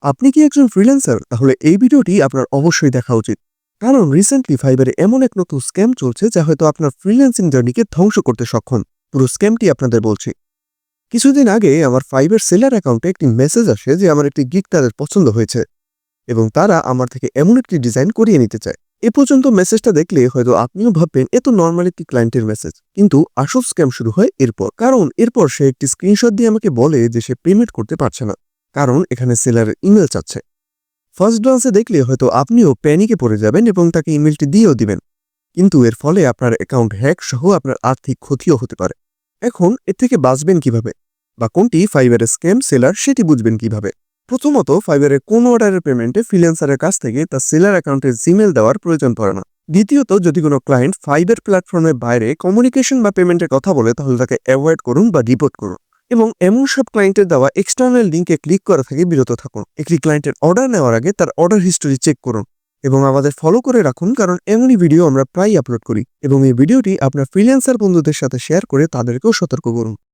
আপনি কি একজন ফ্রিল্যান্সার? তাহলে এই ভিডিওটি আপনার অবশ্যই দেখা উচিত। কারণ রিসেন্টলি ফাইবারে এমন এক নতুন স্ক্যাম চলছে যা হয়তো আপনার ফ্রিল্যান্সিং জার্নিকে ধ্বংস করতে সক্ষম। পুরো স্ক্যামটি আপনাদের বলছি। কিছুদিন আগে আমার ফাইবার সেলার অ্যাকাউন্টে একটি মেসেজ আসে যে আমার একটি গিগ তাদের পছন্দ হয়েছে এবং তারা আমার থেকে এমন একটি ডিজাইন করিয়ে নিতে চায়। এ পর্যন্ত মেসেজটা দেখলে হয়তো আপনিও ভাববেন এ তো নর্মাল একটি ক্লায়েন্টের মেসেজ, কিন্তু আসল স্ক্যাম শুরু হয় এরপর সে একটি স্ক্রিনশট দিয়ে আমাকে বলে যে সে পেমেন্ট করতে পারছে না, কারণ এখানে সেলারের ইমেল চাচ্ছে। ফার্স্ট গ্লান্সে দেখলে হয়তো আপনিও প্যানিকে পড়ে যাবেন এবং তাকে ইমেলটি দিয়েও দিবেন, কিন্তু এর ফলে আপনার অ্যাকাউন্ট হ্যাক সহ আপনার আর্থিক ক্ষতিও হতে পারে। এখন এর থেকে বাঁচবেন কিভাবে, বা কোনটি ফাইবারের স্ক্যাম সেলার সেটি বুঝবেন কিভাবে? প্রথমত, ফাইবারের কোন অর্ডারের পেমেন্টে ফ্রিল্যান্সারের কাছ থেকে তার সেলার অ্যাকাউন্টের জিমেল দেওয়ার প্রয়োজন পড়ে না। দ্বিতীয়ত, যদি কোনো ক্লায়েন্ট ফাইবার প্ল্যাটফর্মের বাইরে কমিউনিকেশন বা পেমেন্টের কথা বলে তাহলে তাকে অ্যাভয়েড করুন বা রিপোর্ট করুন, এবং এমন সব ক্লায়েন্টের দেওয়া এক্সটার্নাল লিঙ্কে ক্লিক করা থেকে বিরত থাকুন। একটি ক্লায়েন্টের অর্ডার নেওয়ার আগে তার অর্ডার হিস্টোরি চেক করুন এবং আমাদের ফলো করে রাখুন, কারণ এমনই ভিডিও আমরা প্রায়ই আপলোড করি এবং এই ভিডিওটি আপনার ফ্রিল্যান্সার বন্ধুদের সাথে শেয়ার করে তাদেরকেও সতর্ক করুন।